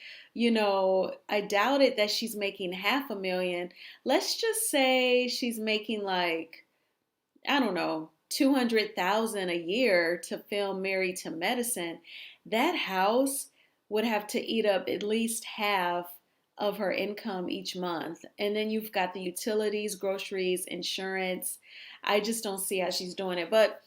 [SPEAKER 4] I doubt it that she's making 500,000. Let's just say she's making I don't know, 200,000 a year to film Married to Medicine. That house would have to eat up at least half of her income each month. And then you've got the utilities, groceries, insurance. I just don't see how she's doing it. But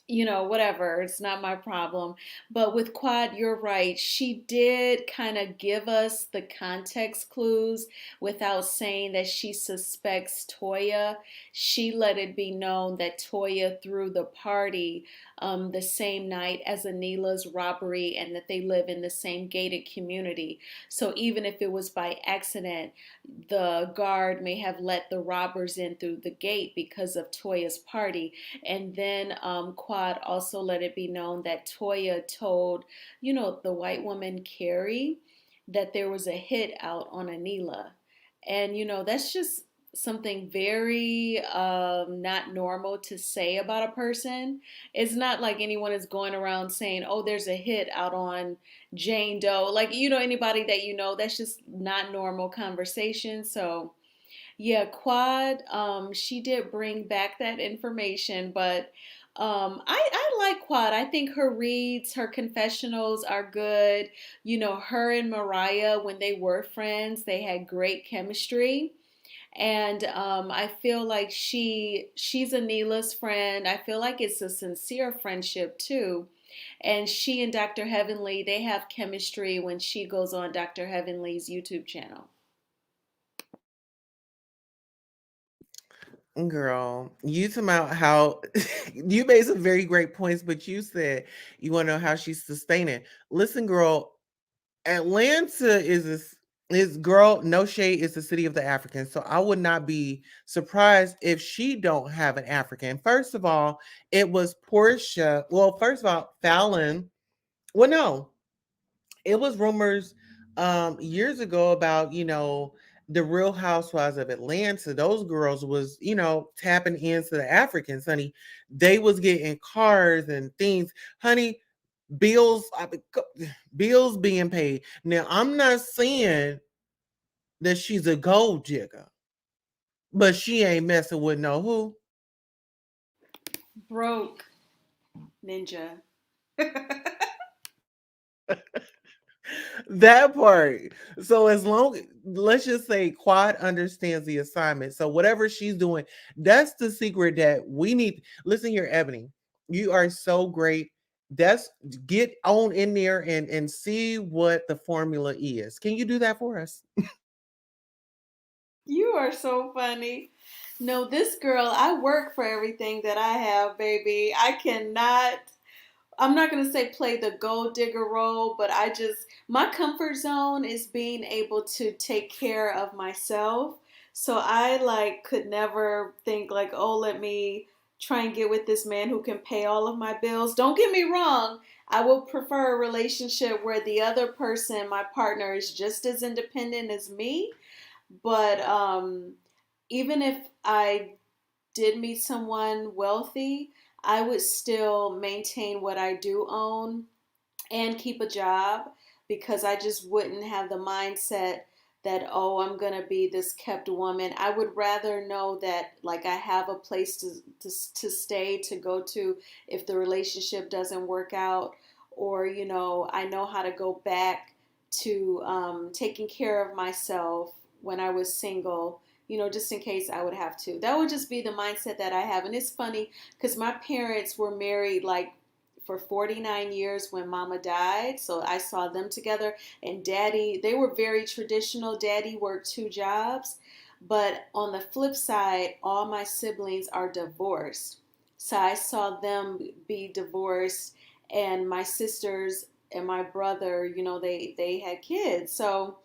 [SPEAKER 4] whatever, it's not my problem. But with Quad, you're right. She did kind of give us the context clues without saying that she suspects Toya. She let it be known that Toya threw the party the same night as Anila's robbery and that they live in the same gated community. So even if it was by accident, the guard may have let the robbers in through the gate because of Toya's party. And then Quad also let it be known that Toya told, the white woman Carrie that there was a hit out on Anila. And, that's just something very not normal to say about a person. It's not like anyone is going around saying, oh, there's a hit out on Jane Doe. Like, anybody that that's just not normal conversation. So, yeah, Quad, she did bring back that information, but I like Quad. I think her reads, her confessionals are good. Her and Mariah, when they were friends, they had great chemistry. And I feel like she's Anila's friend. I feel like it's a sincere friendship too. And she and Dr. Heavenly, they have chemistry when she goes on Dr. Heavenly's YouTube channel.
[SPEAKER 1] Girl, you talking about how you made some very great points, but you said you want to know how she's sustaining. Listen, girl, Atlanta is girl, no shade, is the city of the Africans. So I would not be surprised if she don't have an African. First of all, it was Portia. Well, first of all, Fallon. Well, no, it was rumors years ago about, the Real Housewives of Atlanta. Those girls was, tapping into the Africans, honey. They was getting cars and things, honey. Bills, bills being paid. Now, I'm not saying that she's a gold digger, but she ain't messing with no who.
[SPEAKER 4] Broke ninja.
[SPEAKER 1] That part. So as long, let's just say Quad understands the assignment. So whatever she's doing, that's the secret that we need. Listen here, Ebony. You are so great. That's get on in there and see what the formula is. Can you do that for us?
[SPEAKER 4] You are so funny. No, this girl, I work for everything that I have, baby. I'm not going to say play the gold digger role, but my comfort zone is being able to take care of myself. So I could never think like, oh, let me try and get with this man who can pay all of my bills. Don't get me wrong. I would prefer a relationship where the other person, my partner, is just as independent as me. But even if I did meet someone wealthy, I would still maintain what I do own and keep a job because I just wouldn't have the mindset that, oh, I'm going to be this kept woman. I would rather know that I have a place to stay, to go to if the relationship doesn't work out, or I know how to go back to taking care of myself when I was single, just in case I would have to. That would just be the mindset that I have. And it's funny because my parents were married for 49 years when mama died. So I saw them together. And daddy, they were very traditional. Daddy worked two jobs. But on the flip side, all my siblings are divorced. So I saw them be divorced. And my sisters and my brother, they had kids. So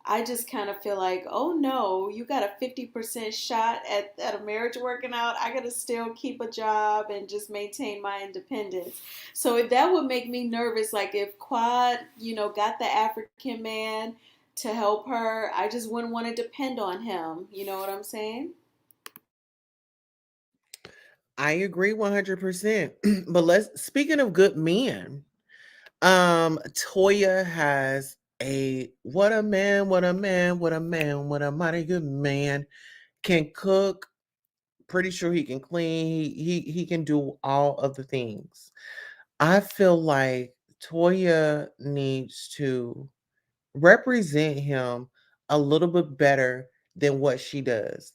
[SPEAKER 4] I just kind of feel like, oh no, you got a 50% shot at a marriage working out. I got to still keep a job and just maintain my independence. So if that would make me nervous, like if Quad, got the African man to help her, I just wouldn't want to depend on him. You know what I'm saying?
[SPEAKER 1] I agree 100%. But speaking of good men, Toya has a what a man, what a man, what a man, what a mighty good man. Can cook, pretty sure he can clean, he can do all of the things. I feel like Toya needs to represent him a little bit better than what she does.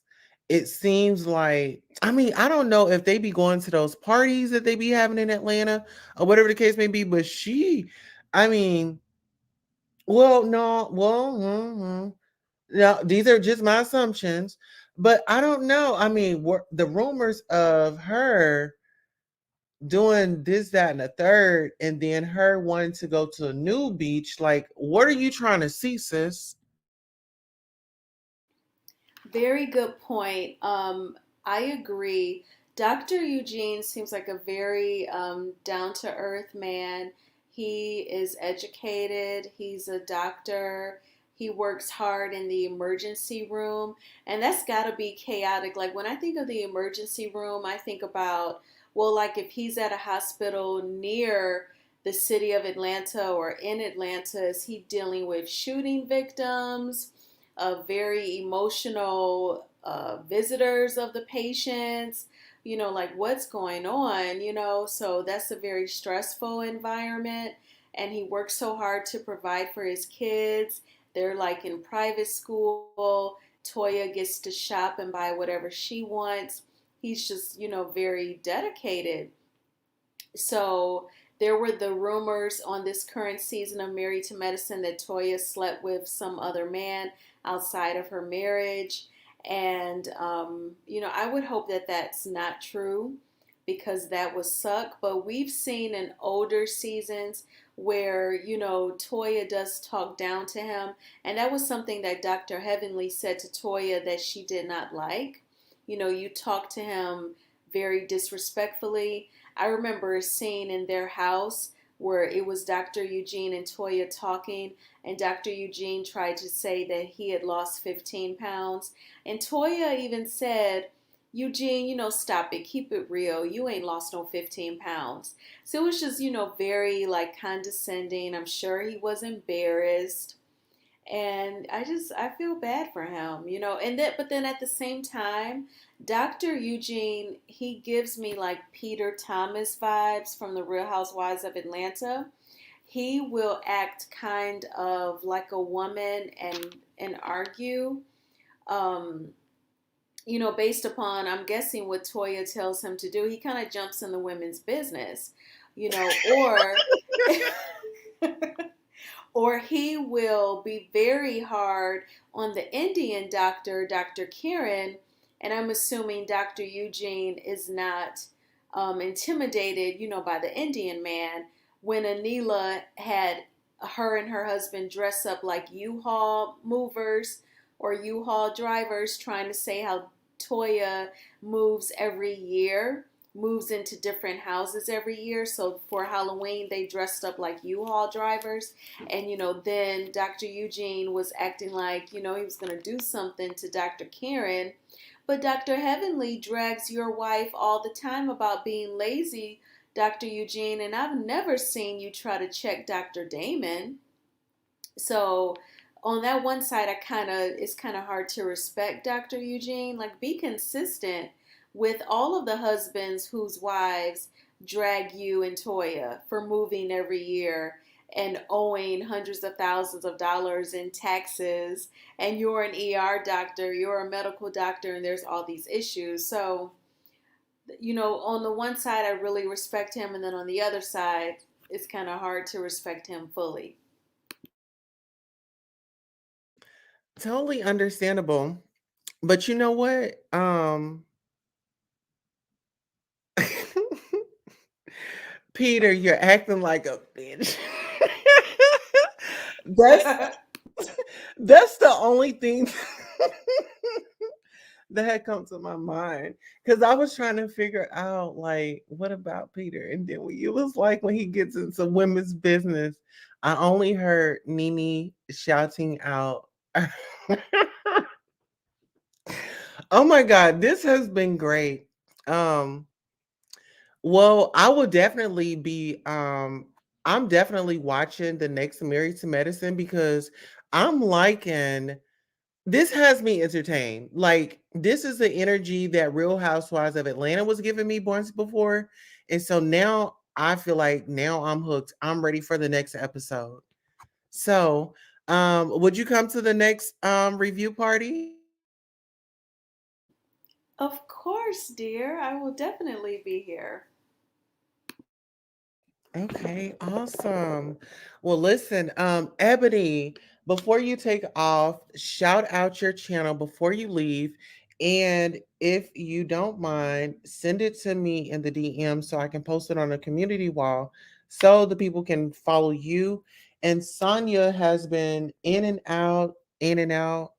[SPEAKER 1] It seems like, I mean, I don't know if they be going to those parties that they be having in Atlanta or whatever the case may be, but I mean, well, no, well, no, these are just my assumptions, but I don't know. I mean, the rumors of her doing this, that, and the third, and then her wanting to go to a new beach. Like, what are you trying to see, sis?
[SPEAKER 4] Very good point. I agree. Dr. Eugene seems like a very down to earth man. He is educated, he's a doctor, he works hard in the emergency room, and that's got to be chaotic. Like when I think of the emergency room, I think about, well, like if he's at a hospital near the city of Atlanta or in Atlanta, is he dealing with shooting victims? Very emotional visitors of the patients, like what's going on, so that's a very stressful environment. And he works so hard to provide for his kids. They're like in private school. Toya gets to shop and buy whatever she wants. He's just, very dedicated. So there were the rumors on this current season of Married to Medicine that Toya slept with some other man outside of her marriage. And, I would hope that that's not true because that would suck. But we've seen in older seasons where, Toya does talk down to him. And that was something that Dr. Heavenly said to Toya that she did not like. You talk to him very disrespectfully. I remember a scene in their house where it was Dr. Eugene and Toya talking, and Dr. Eugene tried to say that he had lost 15 pounds. And Toya even said, Eugene, stop it, keep it real. You ain't lost no 15 pounds. So it was just, very like condescending. I'm sure he was embarrassed. And I feel bad for him, and that, but then at the same time, Dr. Eugene, he gives me like Peter Thomas vibes from the Real Housewives of Atlanta. He will act kind of like a woman and argue, um, based upon, I'm guessing, what Toya tells him to do. He kind of jumps in the women's business, or or he will be very hard on the Indian doctor, Dr. Karen, and I'm assuming Dr. Eugene is not intimidated, by the Indian man. When Anila had her and her husband dress up like U-Haul movers or U-Haul drivers, trying to say how Toya moves every year, moves into different houses every year. So for Halloween, they dressed up like U-Haul drivers. And, then Dr. Eugene was acting like, he was going to do something to Dr. Karen. But Dr. Heavenly drags your wife all the time about being lazy, Dr. Eugene. And I've never seen you try to check Dr. Damon. So on that one side, it's kind of hard to respect Dr. Eugene. Like, be consistent with all of the husbands whose wives drag you and Toya for moving every year and owing hundreds of thousands of dollars in taxes, and you're an ER doctor, you're a medical doctor, and there's all these issues. So, on the one side, I really respect him, and then on the other side, it's kind of hard to respect him fully.
[SPEAKER 1] Totally understandable. But you know what? Peter, you're acting like a bitch. that's that's the only thing that had come to my mind, because I was trying to figure out, like, what about Peter? And then when you was like, when he gets into women's business, I only heard Nene shouting out. Oh my God, this has been great. Um, well, I will definitely be I'm definitely watching the next Married to Medicine because I'm liking, this has me entertained. Like, this is the energy that Real Housewives of Atlanta was giving me once before. And so now I feel like now I'm hooked. I'm ready for the next episode. So Would you come to the next review party?
[SPEAKER 4] Of course, dear. I will definitely be here.
[SPEAKER 1] Okay, awesome. Well, listen, Ebony, before you take off, shout out your channel before you leave. And if you don't mind, send it to me in the DM so I can post it on the community wall so the people can follow you. And Sonia has been in and out, in and out.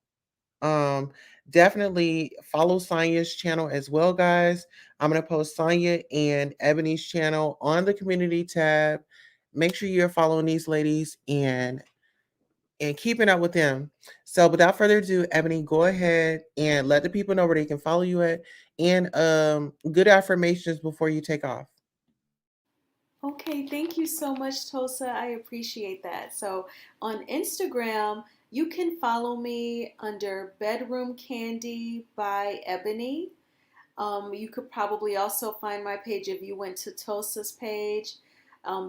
[SPEAKER 1] Um, Definitely follow Sonya's channel as well, guys. I'm gonna post Sonya and Ebony's channel on the community tab. Make sure you're following these ladies and keeping up with them. So without further ado, Ebony, go ahead and let the people know where they can follow you at and good affirmations before you take off.
[SPEAKER 4] Okay, thank you so much, Tosa. I appreciate that. So on Instagram, you can follow me under Bedroom Candy by Ebony. You could probably also find my page if you went to Tosa's page,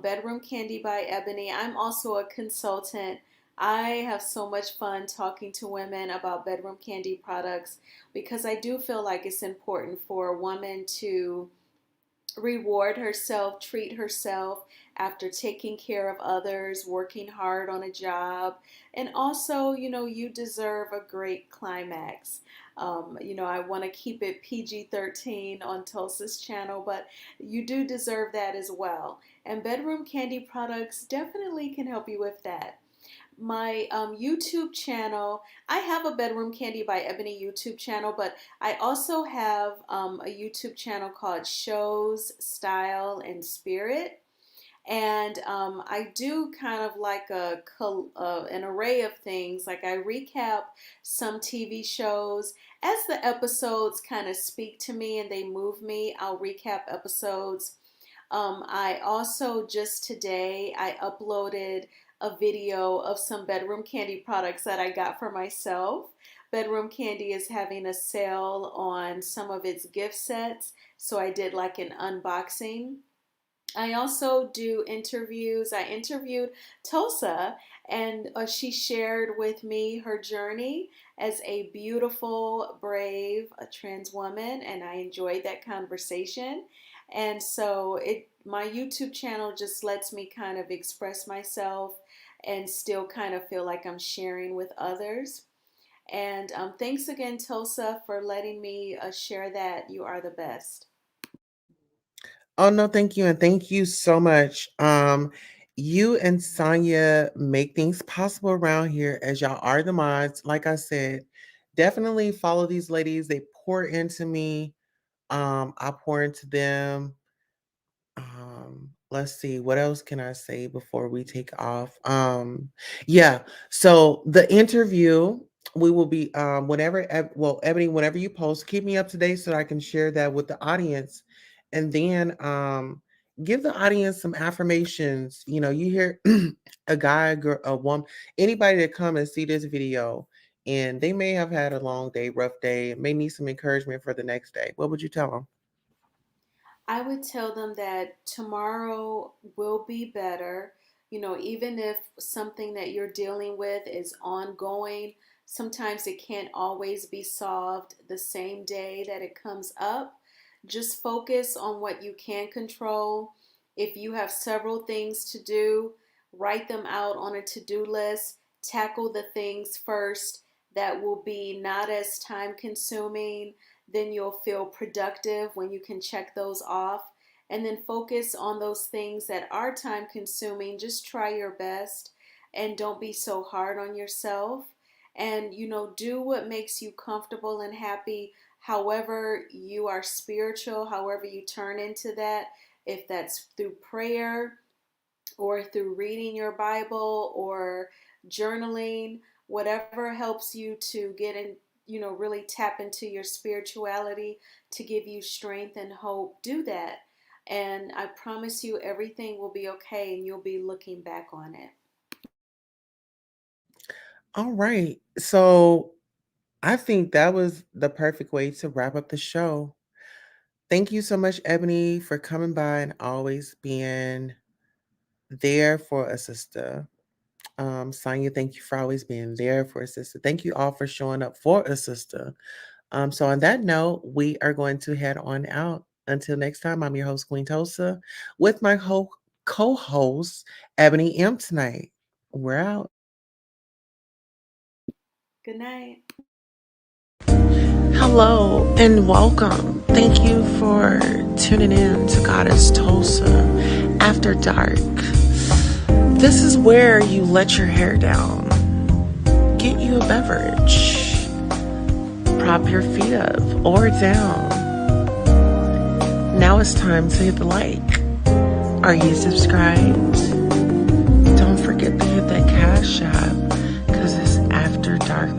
[SPEAKER 4] Bedroom Candy by Ebony. I'm also a consultant. I have so much fun talking to women about bedroom candy products because I do feel like it's important for a woman to reward herself, treat herself after taking care of others, working hard on a job, and also, you deserve a great climax. I want to keep it PG-13 on Tulsa's channel, but you do deserve that as well. And bedroom candy products definitely can help you with that. My YouTube channel, I have a Bedroom Candy by Ebony YouTube channel, but I also have a YouTube channel called Shows, Style, and Spirit. And I do kind of like an array of things. Like I recap some TV shows. As the episodes kind of speak to me and they move me, I'll recap episodes. I also just today I uploaded a video of some bedroom candy products that I got for myself. Bedroom Candy is having a sale on some of its gift sets, so I did like an unboxing. I also do interviews. I interviewed Tosa, and she shared with me her journey as a beautiful, brave, a trans woman, and I enjoyed that conversation. And so my YouTube channel just lets me kind of express myself and still kind of feel like I'm sharing with others. And thanks again, Tosa, for letting me share that. You are the best.
[SPEAKER 1] Oh no, thank you, and thank you so much. You and Sonya make things possible around here as y'all are the mods. Like I said, definitely follow these ladies. They pour into me. I pour into them. Let's see, what else can I say before we take off? Yeah, so the interview we will be whenever well, Ebony, whenever you post, keep me up to date so that I can share that with the audience. And then give the audience some affirmations. You know, you hear a guy, a girl, a woman, anybody that come and see this video and they may have had a long day, rough day, may need some encouragement for the next day. What would you tell them?
[SPEAKER 4] I would tell them that tomorrow will be better. Even if something that you're dealing with is ongoing, sometimes it can't always be solved the same day that it comes up. Just focus on what you can control. If you have several things to do, write them out on a to do list. Tackle the things first that will be not as time consuming, then you'll feel productive when you can check those off. And then focus on those things that are time consuming. Just try your best and don't be so hard on yourself. And, do what makes you comfortable and happy, however you are spiritual, however you turn into that, if that's through prayer or through reading your Bible or journaling, whatever helps you to get in, really tap into your spirituality to give you strength and hope, do that. And I promise you everything will be okay and you'll be looking back on it.
[SPEAKER 1] All right. So I think that was the perfect way to wrap up the show. Thank you so much, Ebony, for coming by and always being there for a sister. Sonia, thank you for always being there for a sister. Thank you all for showing up for a sister. So on that note, we are going to head on out. Until next time, I'm your host, Queen Tosa, with my co-host, Ebony M tonight. We're out.
[SPEAKER 4] Good night.
[SPEAKER 1] Hello and welcome. Thank you for tuning in to Goddess Tulsa After Dark. This is where you let your hair down, get you a beverage, prop your feet up or down. Now it's time to hit the like. Are you subscribed? Don't forget to hit that Cash App